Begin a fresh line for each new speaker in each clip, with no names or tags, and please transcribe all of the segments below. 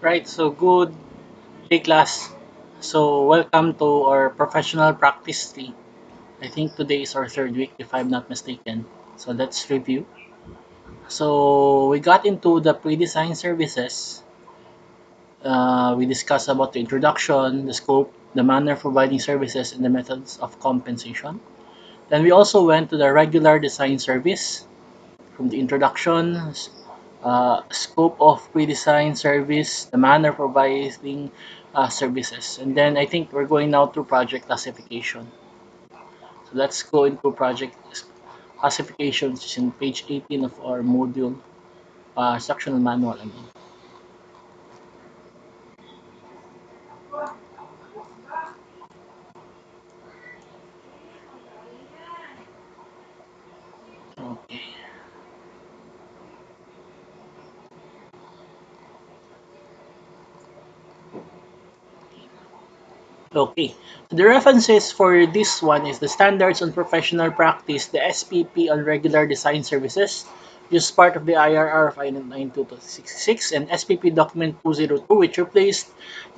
Right, so good day class. So welcome to our professional practice 3. I think today is our third week if I'm not mistaken. So let's review. So we got into the pre-design services. We discussed about the introduction, the scope, the manner of providing services, and the methods of compensation. Then we also went to the regular design service from the introduction, scope of pre-design service, the manner of providing services. And then I think we're going now to project classification. So let's go into project classification, which is in page 18 of our module, instructional manual. I mean. Okay. Okay. So the references for this one is the Standards on Professional Practice, the SPP on Regular Design Services, which is part of the IRR 59266, and SPP Document 202, which replaced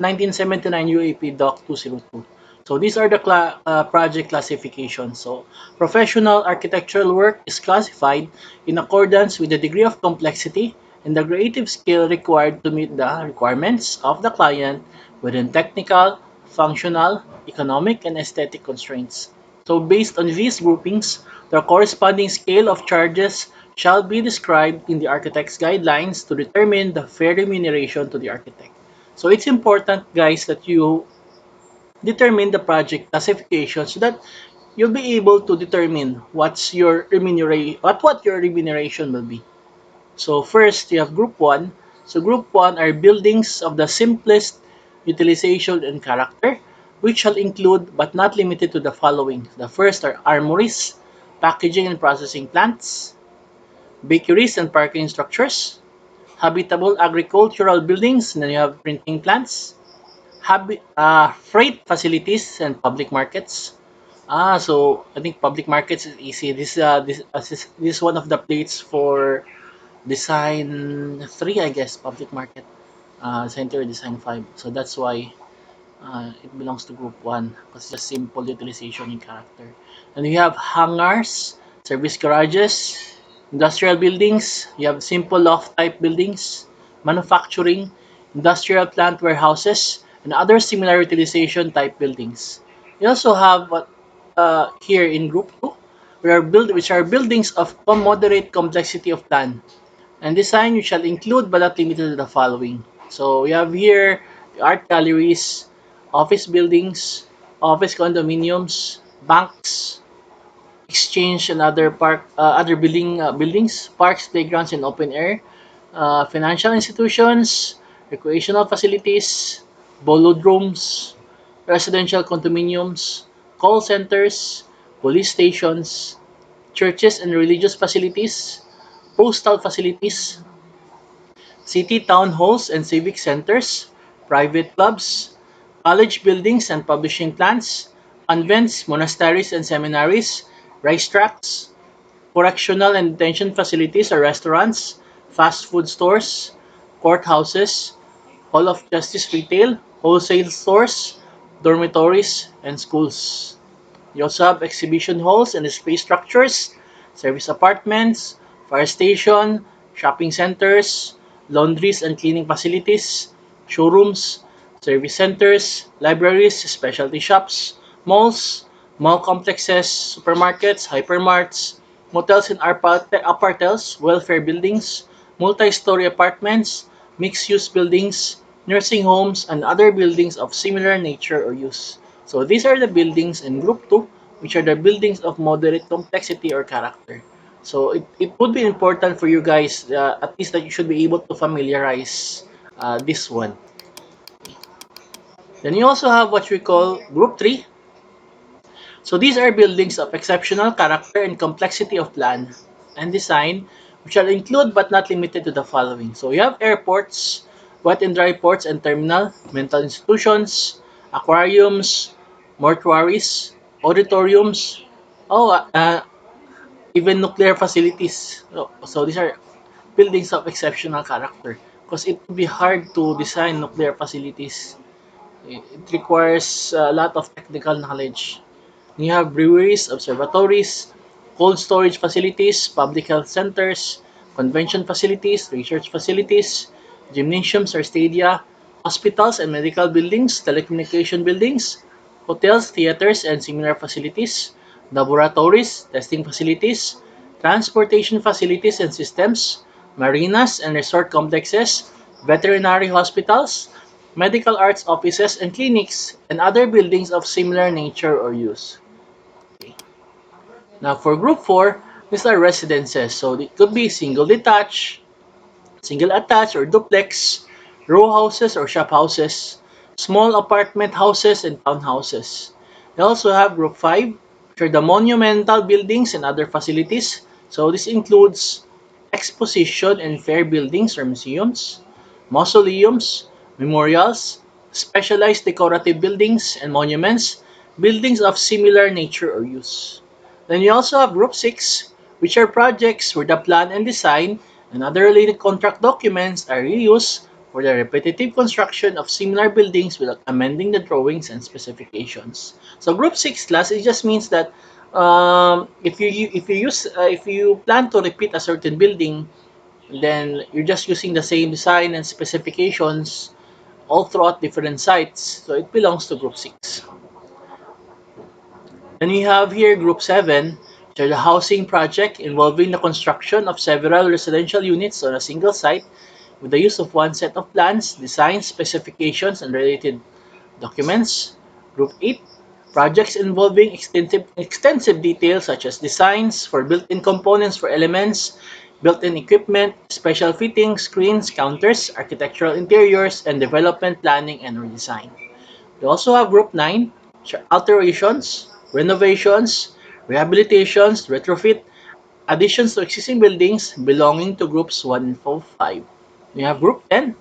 1979 UAP Doc 202. So these are the project classifications. So professional architectural work is classified in accordance with the degree of complexity and the creative skill required to meet the requirements of the client within technical, functional, economic, and aesthetic constraints. So based on these groupings, the corresponding scale of charges shall be described in the architect's guidelines to determine the fair remuneration to the architect. So it's important, guys, that you determine the project classification so that you'll be able to determine what your remuneration will be. So first, you have group 1. So group 1 are buildings of the simplest utilization and character, which shall include but not limited to the following. The first are armories, packaging and processing plants, bakeries and parking structures, habitable agricultural buildings, and then you have printing plants, freight facilities and public markets. So I think public markets is easy. This is one of the plates for design 3, I guess, public market. Design 3 or design 5. So that's why it belongs to group 1 because it's just simple utilization in character. And you have hangars, service garages, industrial buildings, you have simple loft type buildings, manufacturing, industrial plant warehouses, and other similar utilization type buildings. You also have what here in group 2, which are buildings of moderate complexity of plan and design which shall include but not limited to the following. So we have here the art galleries, office buildings, office condominiums, banks, exchange and other buildings, parks, playgrounds, and open air, financial institutions, recreational facilities, bolodromes, residential condominiums, call centers, police stations, churches and religious facilities, postal facilities, city town halls and civic centers, private clubs, college buildings and publishing plants, convents, monasteries and seminaries, racetracks, correctional and detention facilities or restaurants, fast food stores, courthouses, hall of justice retail, wholesale stores, dormitories, and schools. You also have exhibition halls and display structures, service apartments, fire station, shopping centers, laundries and cleaning facilities, showrooms, service centers, libraries, specialty shops, malls, mall complexes, supermarkets, hypermarts, motels and apartels, welfare buildings, multi-story apartments, mixed-use buildings, nursing homes, and other buildings of similar nature or use. So these are the buildings in group 2, which are the buildings of moderate complexity or character. So it would be important for you guys, at least that you should be able to familiarize this one. Then you also have what we call group 3. So these are buildings of exceptional character and complexity of plan and design, which shall include but not limited to the following. So you have airports, wet and dry ports and terminal, mental institutions, aquariums, mortuaries, auditoriums, oh, even nuclear facilities. So these are buildings of exceptional character. because it would be hard to design nuclear facilities. It requires a lot of technical knowledge. You have breweries, observatories, cold storage facilities, public health centers, convention facilities, research facilities, gymnasiums or stadia, hospitals and medical buildings, telecommunication buildings, hotels, theaters, and similar facilities, laboratories, testing facilities, transportation facilities and systems, marinas and resort complexes, veterinary hospitals, medical arts offices and clinics, and other buildings of similar nature or use. Now for group 4, these are residences. So it could be single attached or duplex, row houses or shop houses, small apartment houses and townhouses. We also have group 5, which are the monumental buildings and other facilities. So this includes exposition and fair buildings or museums, mausoleums, memorials, specialized decorative buildings and monuments, buildings of similar nature or use. Then you also have Group 6, which are projects where the plan and design and other related contract documents are reused for the repetitive construction of similar buildings without amending the drawings and specifications. So Group 6 class, it just means that if you plan to repeat a certain building, then you're just using the same design and specifications all throughout different sites. So it belongs to Group 6. Then we have here Group 7, which are the housing project involving the construction of several residential units on a single site with the use of one set of plans, designs, specifications, and related documents. Group 8, projects involving extensive details such as designs for built-in components for elements, built-in equipment, special fittings, screens, counters, architectural interiors, and development planning and redesign. We also have Group 9, which are alterations, renovations, rehabilitations, retrofit, additions to existing buildings belonging to Groups 1 and 5. We have Group 10.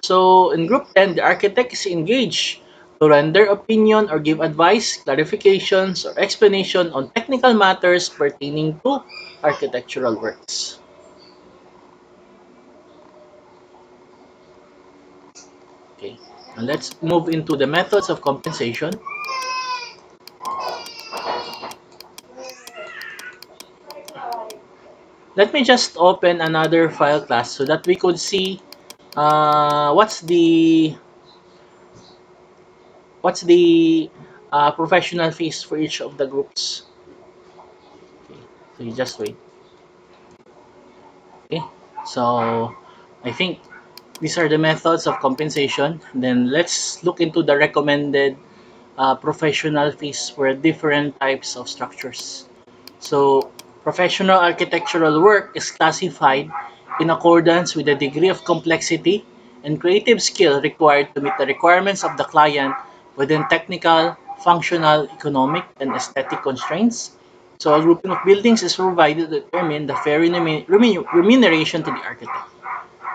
So in Group 10, the architect is engaged to render opinion or give advice, clarifications, or explanation on technical matters pertaining to architectural works. Okay, and let's move into the methods of compensation. Let me just open another file class so that we could see what's the professional fees for each of the groups. Okay, so you just wait. Okay, so I think these are the methods of compensation. Then let's look into the recommended professional fees for different types of structures. So, professional architectural work is classified in accordance with the degree of complexity and creative skill required to meet the requirements of the client within technical, functional, economic, and aesthetic constraints. So, a grouping of buildings is provided to determine the fair remuneration to the architect.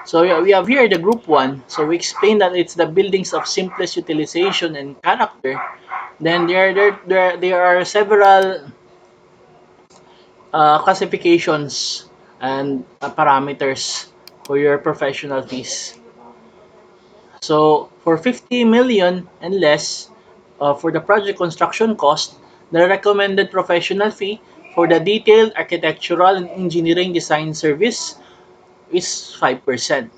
So we have here the group 1. So we explain that it's the buildings of simplest utilization and character. Then there are several classifications and parameters for your professional fees. So for 50 million and less for the project construction cost, the recommended professional fee for the detailed architectural and engineering design service is 5%.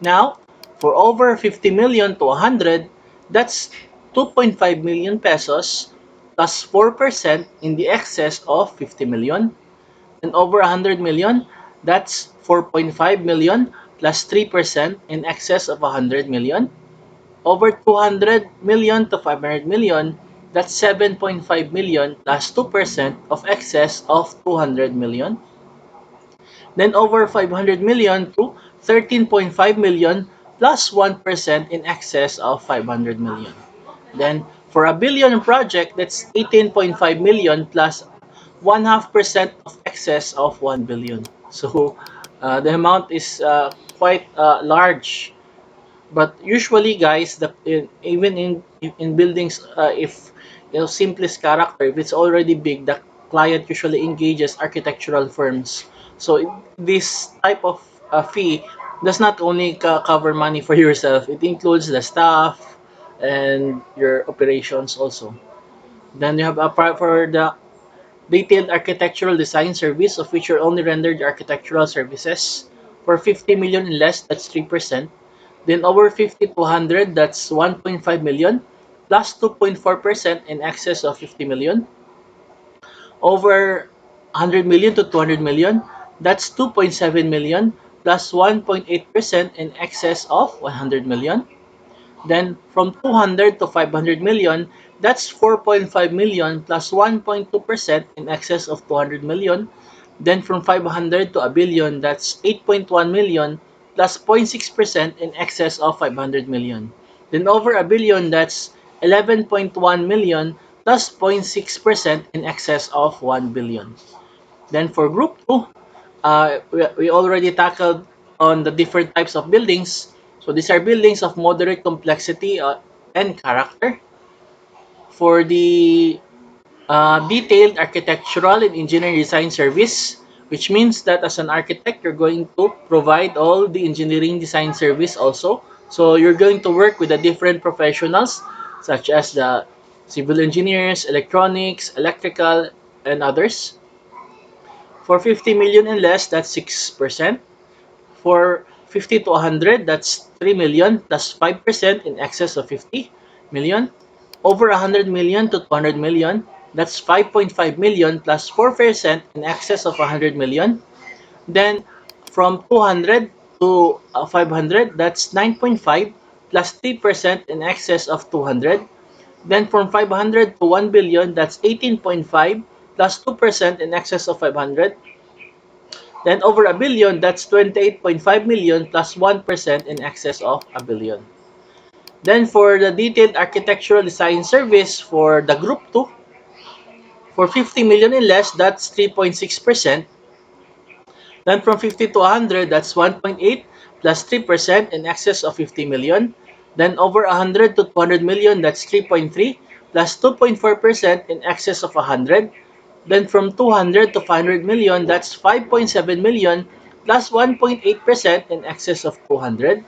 Now, for over 50 million to 100, that's 2.5 million pesos plus 4% in the excess of 50 million. And over 100 million, that's 4.5 million plus 3% in excess of 100 million. Over 200 million to 500 million, that's 7.5 million plus 2% of excess of 200 million. Then over 500 million to 13.5 million plus 1% in excess of 500 million. Then for a billion project, that's 18.5 million plus 1/2% of excess of 1 billion. So the amount is quite large. But usually, guys, even in buildings, if simplest character, if it's already big, the client usually engages architectural firms. So this type of fee does not only cover money for yourself, it includes the staff and your operations also. Then you have a part for the detailed architectural design service, of which you're only rendered architectural services. For 50 million and less, that's 3%. Then over 50 to 100, that's 1.5 million, plus 2.4% in excess of 50 million. Over 100 million to 200 million, that's 2.7 million, plus 1.8% in excess of 100 million. Then from 200 to 500 million, that's 4.5 million plus 1.2% in excess of 200 million. Then from 500 to a billion, that's 8.1 million plus 0.6% in excess of 500 million. Then over a billion, that's 11.1 million plus 0.6% in excess of 1 billion. Then for group 2, we already tackled on the different types of buildings. So these are buildings of moderate complexity and character. For the detailed architectural and engineering design service, which means that as an architect, you're going to provide all the engineering design service also. So you're going to work with the different professionals such as the civil engineers, electronics, electrical, and others. For 50 million and less, that's 6%. For 50 to 100, that's 3 million plus 5% in excess of 50 million. Over 100 million to 200 million, that's 5.5 million plus 4% in excess of 100 million. Then from 200 to 500, that's 9.5 plus 3% in excess of 200. Then from 500 to 1 billion, that's 18.5 plus 2% in excess of 500. Then over a billion, that's 28.5 million plus 1% in excess of a billion. Then for the detailed architectural design service for the group 2, for 50 million and less, that's 3.6%. Then from 50 to 100, that's 1.8 plus 3% in excess of 50 million. Then over 100 to 200 million, that's 3.3 plus 2.4% in excess of 100. Then from 200 to 500 million, that's 5.7 million plus 1.8% in excess of 200.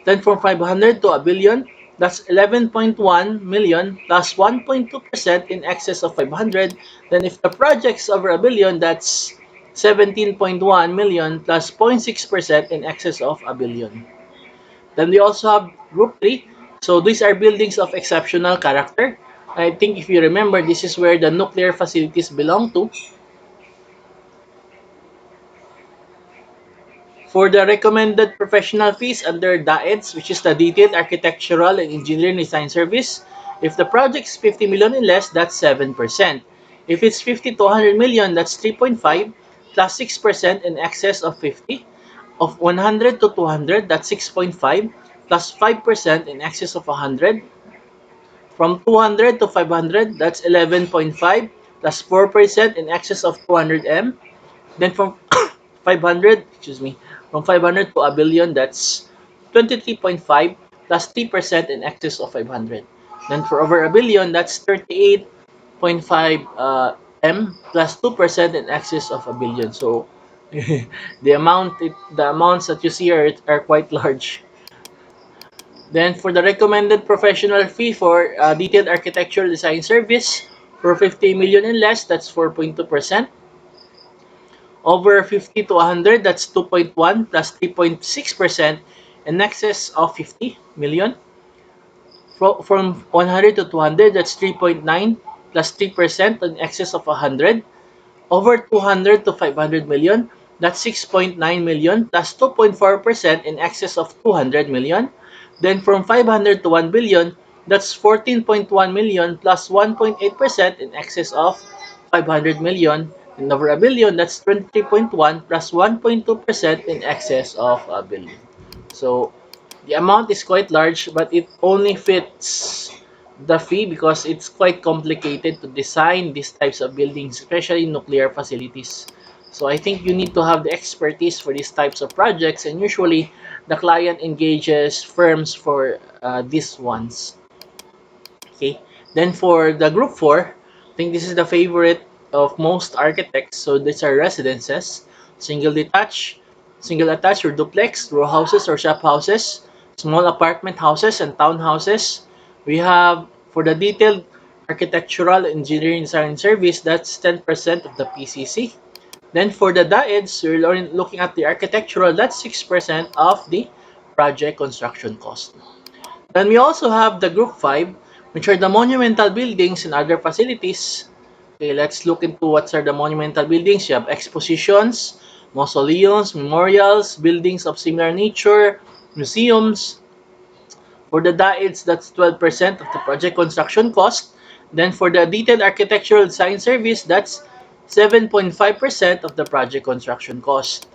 Then from 500 to a billion, that's 11.1 million plus 1.2% in excess of 500. Then if the project's over a billion, that's 17.1 million plus 0.6% in excess of a billion. Then we also have group 3. So these are buildings of exceptional character. I think if you remember, this is where the nuclear facilities belong to. For the recommended professional fees under DAEDS, which is the Detailed Architectural and Engineering Design Service, if the project is 50 million and less, that's 7%. If it's 50 to 100 million, that's 3.5 plus 6% in excess of 50. Of 100 to 200, that's 6.5 plus 5% in excess of 100. From 200 to 500, that's 11.5 plus 4% in excess of 200M. Then from 500, excuse me, from 500 to a billion, that's 23.5 plus 3% in excess of 500. Then for over a billion, that's 38.5 M plus 2% in excess of a billion. So the amounts that you see are quite large. Then for the recommended professional fee for detailed architectural design service, for 50 million and less, that's 4.2%. Over 50 to 100, that's 2.1 plus 3.6% in excess of 50 million. From 100 to 200, that's 3.9 plus 3% in excess of 100. Over 200 to 500 million, that's 6.9 million plus 2.4% in excess of 200 million. Then from 500 to 1 billion, that's 14.1 million plus 1.8% in excess of 500 million. And over a billion, that's 23.1 plus 1.2% in excess of a billion. So the amount is quite large, but it only fits the fee because it's quite complicated to design these types of buildings, especially nuclear facilities. So I think you need to have the expertise for these types of projects, and usually the client engages firms for these ones. Okay. Then for the group 4, I think this is the favorite of most architects. So these are residences, single detached, single attached or duplex, row houses or shop houses, small apartment houses and townhouses. We have for the detailed architectural engineering design and service, that's 10% of the PCC. Then for the DAEDs, we're looking at the architectural, that's 6% of the project construction cost. Then we also have the group 5, which are the monumental buildings and other facilities. Okay, let's look into what are the monumental buildings. You have expositions, mausoleums, memorials, buildings of similar nature, museums. For the DAEDs, that's 12% of the project construction cost. Then for the detailed architectural design service, that's 7.5% of the project construction cost.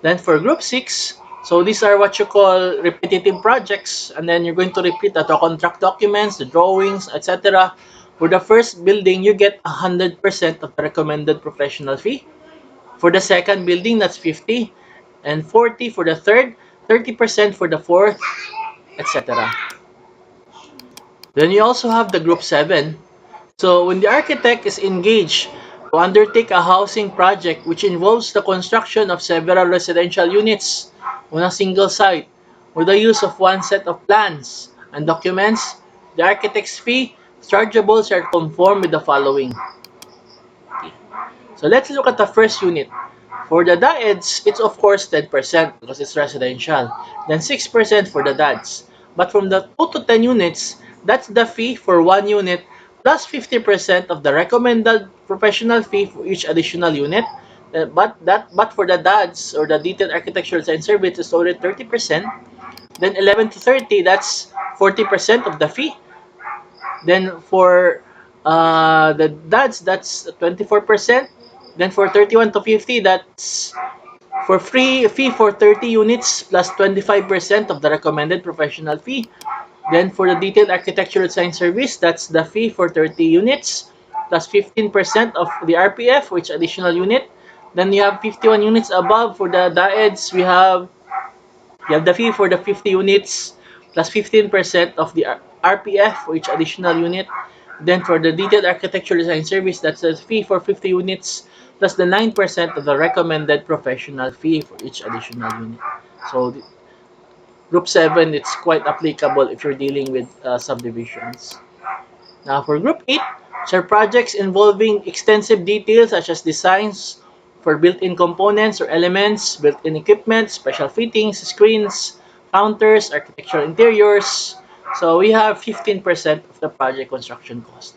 Then for group 6, so these are what you call repetitive projects, and then you're going to repeat the contract documents, the drawings, etc. For the first building, you get 100% of the recommended professional fee. For the second building, that's 50, and 40 for the third, 30% for the fourth, etc. Then you also have the group 7. So when the architect is engaged to undertake a housing project which involves the construction of several residential units on a single site with the use of one set of plans and documents, the architect's fee chargeable shall conform with the following. Okay. So let's look at the first unit. For the DAEDs, it's of course 10% because it's residential. Then 6% for the DADs. But from the 2 to 10 units, that's the fee for one unit plus 50% of the recommended professional fee for each additional unit. But for the DADs or the detailed architectural design service is already 30%. Then 11 to 30, that's 40% of the fee. Then for the DADs, that's 24%. Then for 31 to 50, that's for free fee for 30 units plus 25% of the recommended professional fee. Then for the detailed architectural design service, that's the fee for 30 units plus 15% of the RPF, which additional unit. Then you have 51 units above for the DAEDs. You have the fee for the 50 units plus 15% of the RPF for each additional unit. Then for the detailed architectural design service, that's the fee for 50 units plus the 9% of the recommended professional fee for each additional unit. So group 7, it's quite applicable if you're dealing with subdivisions. Now for group 8, these are projects involving extensive details such as designs for built-in components or elements, built-in equipment, special fittings, screens, counters, architectural interiors. So we have 15% of the project construction cost.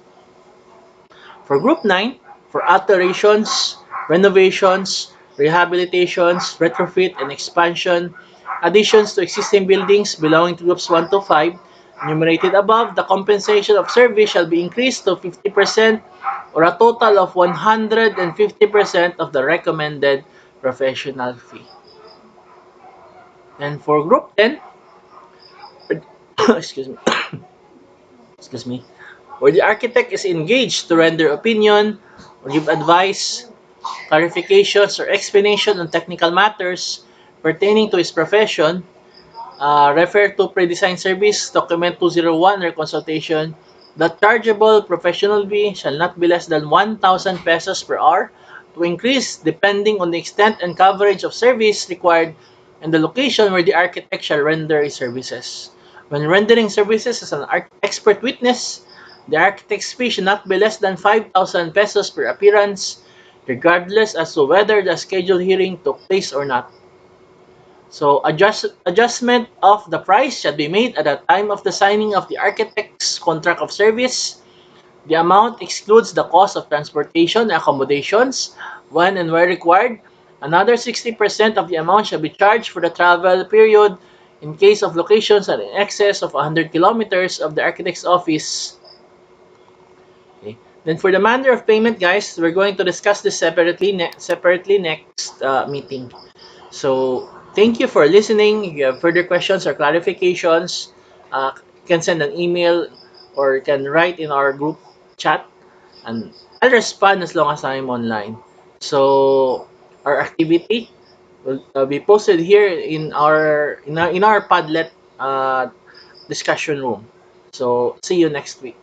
For group 9, for alterations, renovations, rehabilitations, retrofit, and expansion, additions to existing buildings belonging to groups 1 to 5, enumerated above, the compensation of service shall be increased to 50% or a total of 150% of the recommended professional fee. And for group 10, excuse me, excuse me, where the architect is engaged to render opinion or give advice, clarifications, or explanation on technical matters pertaining to his profession, refer to pre-design service document 201 or consultation. The chargeable professional fee shall not be less than 1,000 pesos per hour to increase depending on the extent and coverage of service required and the location where the architect shall render his services. When rendering services as an expert witness, the architect's fee should not be less than 5,000 pesos per appearance, regardless as to whether the scheduled hearing took place or not. So adjustment of the price shall be made at the time of the signing of the architect's contract of service. The amount excludes the cost of transportation and accommodations when and where required. Another 60% of the amount shall be charged for the travel period in case of locations that are in excess of 100 kilometers of the architect's office. Okay. Then for the manner of payment, guys, we're going to discuss this separately next meeting. So thank you for listening. If you have further questions or clarifications, you can send an email or you can write in our group chat, and I'll respond as long as I'm online. So our activity will be posted here in our Padlet discussion room. So see you next week.